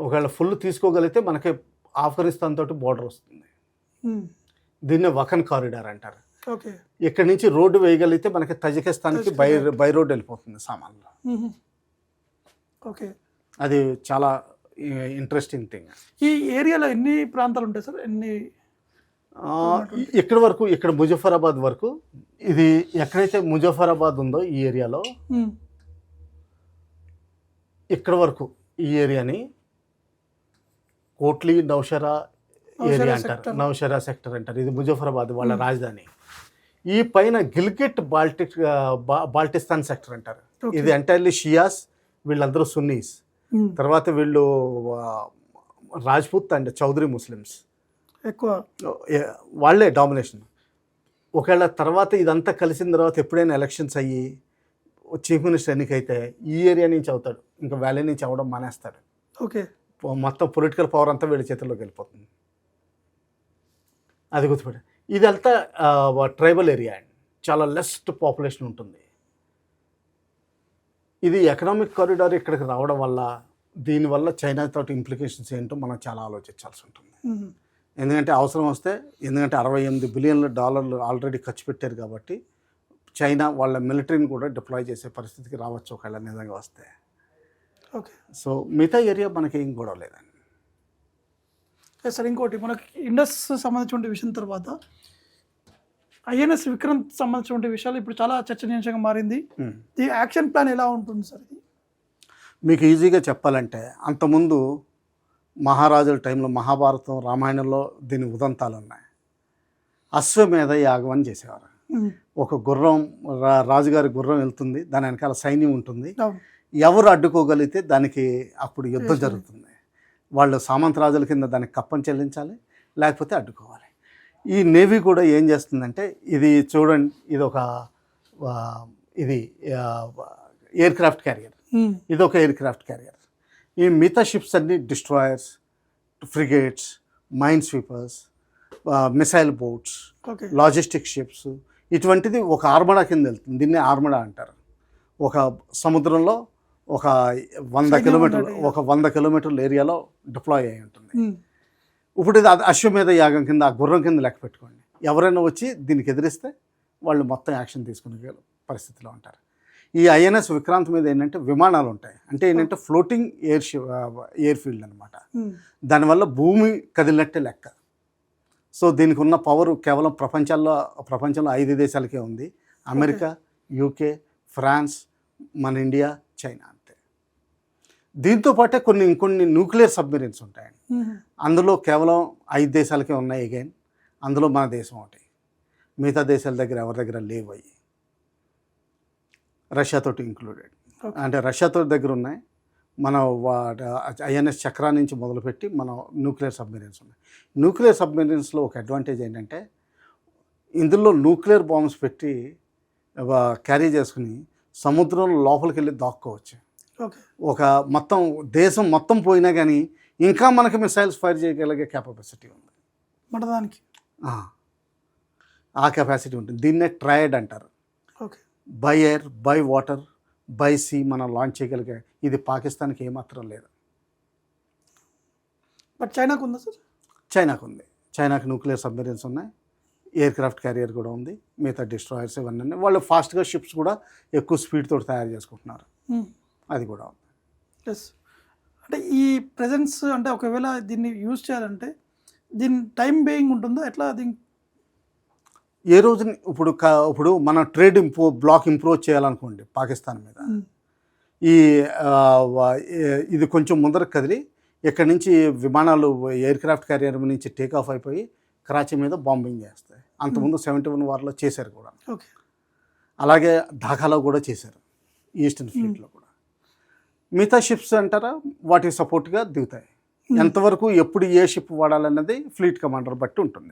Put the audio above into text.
ఒకవేళ ఫుల్ తీసుకోగలిగితే మనకి ఆఫ్ఘనిస్తాన్ తోటి బోర్డర్ వస్తుంది. దీన్నే వకన్ కారిడార్ అంటారు. ఓకే. ఇక్కడి నుంచి రోడ్డు వేయగలిగితే మనకి తజికిస్తాన్కి బై రోడ్ వెళ్ళిపోతుంది సామాన్లు. ఓకే. అది చాలా ఇంట్రెస్టింగ్ థింగ్. ఈ ఏరియాలో ఎన్ని ప్రాంతాలు ఉంటాయి సార్? ఇక్కడ వరకు, ఇక్కడ ముజఫరాబాద్ వరకు, ఇది ఎక్కడైతే ముజఫరాబాద్ ఉందో ఈ ఏరియాలో ఇక్కడ వరకు ఈ ఏరియాని కోట్లీ నౌషరా ఏరియా అంటారు, నౌషరా సెక్టర్ అంటారు. ఇది ముజఫరాబాద్ వాళ్ళ రాజధాని. ఈ పైన గిల్గిట్ బాల్టిస్తాన్ సెక్టర్ అంటారు. ఇది ఎంటైర్లీ షియాస్, వీళ్ళందరూ సున్నీస్. తర్వాత వీళ్ళు రాజ్పూత్ అండ్ చౌదరి ముస్లిమ్స్ ఎక్కువ, వాళ్ళే డామినేషన్. ఒకవేళ తర్వాత ఇదంతా కలిసిన తర్వాత ఎప్పుడైనా ఎలక్షన్స్ అయ్యి చీఫ్ మినిస్టర్ ఎన్నికైతే ఈ ఏరియా నుంచి అవుతాడు, ఇంకా వ్యాలీ నుంచి అవ్వడం మానేస్తాడు. ఓకే. మొత్తం పొలిటికల్ పవర్ అంతా వీళ్ళ చేతుల్లోకి వెళ్ళిపోతుంది. అది గుర్తుపెట్ట. ఇదంతా ట్రైబల్ ఏరియా అండి, చాలా లెస్ట్ పాపులేషన్ ఉంటుంది. ఇది ఎకనామిక్ కారిడార్ ఇక్కడికి రావడం వల్ల, దీనివల్ల చైనా తోటి ఇంప్లికేషన్స్ ఏంటో మనం చాలా ఆలోచించాల్సి ఉంటుంది. ఎందుకంటే అవసరం వస్తే, ఎందుకంటే $68 బిలియన్ ఆల్రెడీ ఖర్చు పెట్టారు కాబట్టి చైనా వాళ్ళ మిలిటరీని కూడా డిప్లాయ్ చేసే పరిస్థితికి రావచ్చు ఒకవేళ నిజంగా వస్తే. ఓకే. సో మిగతా ఏరియా మనకి ఏం గొడవ లేదండి. సార్ ఇంకోటి, మనకి ఇండస్ సంబంధించిన విషయం తర్వాత ఐఎన్ఎస్ విక్రాంత్ సంబంధించిన విషయాలు ఇప్పుడు చాలా చర్చనీయాంశంగా మారింది. ఈ యాక్షన్ ప్లాన్ ఎలా ఉంటుంది సార్? ఇది మీకు ఈజీగా చెప్పాలంటే, అంతకుముందు మహారాజుల టైంలో మహాభారతం రామాయణంలో దీని ఉదంతాలు ఉన్నాయి. అశ్వమేధ యాగం అని చేసేవారు. ఒక గుర్రం, రాజుగారి గుర్రం వెళ్తుంది, దాని వెనకాల సైన్యం ఉంటుంది. ఎవరు అడ్డుకోగలిగితే దానికి అప్పుడు యుద్ధం జరుగుతుంది. వాళ్ళు సామంతరాజుల కింద దానికి కప్పం చెల్లించాలి, లేకపోతే అడ్డుకోవాలి. ఈ నేవీ కూడా ఏం చేస్తుందంటే, ఇది చూడండి, ఇది ఒక ఇది ఎయిర్ క్రాఫ్ట్ క్యారియర్, ఇది ఒక ఎయిర్ క్రాఫ్ట్ క్యారియర్. ఈ మిగతా షిప్స్ అన్ని destroyers, frigates, mine sweepers, missile boats, logistic ships, ఇటువంటిది ఒక ఆర్మడా కింద వెళ్తుంది. దీన్ని ఆర్మడా అంటారు. ఒక సముద్రంలో ఒక 100 కిలోమీటర్ల ఏరియాలో డిప్లాయ్ అయి ఉంటుంది. ఇప్పుడు ఇది అశ్వమేధ యాగం కింద, ఆ గుర్రం కింద లెక్క పెట్టుకోండి. ఎవరైనా వచ్చి దీనికి ఎదిరిస్తే వాళ్ళు మొత్తం యాక్షన్ తీసుకునే పరిస్థితిలో ఉంటారు. ఈ ఐఎన్ఎస్ విక్రాంత్ మీద ఏంటంటే విమానాలు ఉంటాయి. అంటే ఏంటంటే ఫ్లోటింగ్ ఎయిర్ ఫీల్డ్ అనమాట. దానివల్ల భూమి కదిలినట్టే లెక్క. సో దీనికి ఉన్న పవర్ కేవలం ప్రపంచంలో 5 దేశాలకే ఉంది. అమెరికా, యూకే, ఫ్రాన్స్, మన ఇండియా, చైనా అంతే. దీంతోపాటే ఇంకొన్ని న్యూక్లియర్ సబ్మెరీన్స్ ఉంటాయండి. అందులో కేవలం 5 దేశాలకే ఉన్నాయి. అగైన్ అందులో మన దేశం ఒకటి. మిగతా దేశాల దగ్గర ఎవరి దగ్గర లేవు. అయ్యి రష్యాతోటి ఇంక్లూడెడ్. అంటే రష్యాతో దగ్గర ఉన్నాయి. మన ఐఎన్ఎస్ చక్రా నుంచి మొదలుపెట్టి మన న్యూక్లియర్ సబ్మెరీన్స్ ఉన్నాయి. న్యూక్లియర్ సబ్మెరీన్స్లో ఒక అడ్వాంటేజ్ ఏంటంటే, ఇందులో న్యూక్లియర్ బాంబ్స్ పెట్టి క్యారీ చేసుకుని సముద్రంలో లోపలికి వెళ్ళి దాక్కోవచ్చు. ఒక మొత్తం దేశం మొత్తం పోయినా కానీ ఇంకా మనకి మిసైల్స్ ఫైర్ చేయగలిగే కెపాసిటీ ఉంది మన దానికి. ఆ కెపాసిటీ ఉంటుంది. దీన్నే ట్రయడ్ అంటారు. By air, by water, by sea మనం లాంచ్ చేయగలిగే. ఇది పాకిస్తాన్కి ఏమాత్రం లేదు. బట్ చైనాకు ఉందా సార్? చైనాకు ఉంది. చైనాకి న్యూక్లియర్ సబ్మెరీన్స్ ఉన్నాయి, ఎయిర్ క్రాఫ్ట్ క్యారియర్ కూడా ఉంది, మిగతా డిస్ట్రాయర్స్ ఇవన్నీ. వాళ్ళు ఫాస్ట్గా షిప్స్ కూడా ఎక్కువ స్పీడ్ తోటి తయారు చేసుకుంటున్నారు. అది కూడా ఉంది. ఎస్. అంటే ఈ ప్రెజెన్స్, అంటే ఒకవేళ దీన్ని యూజ్ చేయాలంటే దీని టైం బేయింగ్ ఉంటుందో ఎట్లా? అది ఏ రోజుని ఇప్పుడు మన ట్రేడ్ బ్లాక్ ఇంప్రూవ్ చేయాలనుకోండి పాకిస్తాన్ మీద, ఇది కొంచెం ముందరకు కదిలి ఇక్కడి నుంచి విమానాలు ఎయిర్ క్రాఫ్ట్ క్యారియర్ నుంచి టేక్ ఆఫ్ అయిపోయి కరాచీ మీద బాంబింగ్ చేస్తాయి. అంతకుముందు 71 వార్లో చేశారు కూడా. అలాగే ఢాకాలో కూడా చేశారు, ఈస్టర్న్ ఫ్లీట్లో కూడా. మిగతా షిప్స్ అంటారా వాటికి సపోర్ట్గా దిగుతాయి. ఎంతవరకు ఎప్పుడు ఏ షిప్ వాడాలన్నది ఫ్లీట్ కమాండర్ బట్టి ఉంటుంది.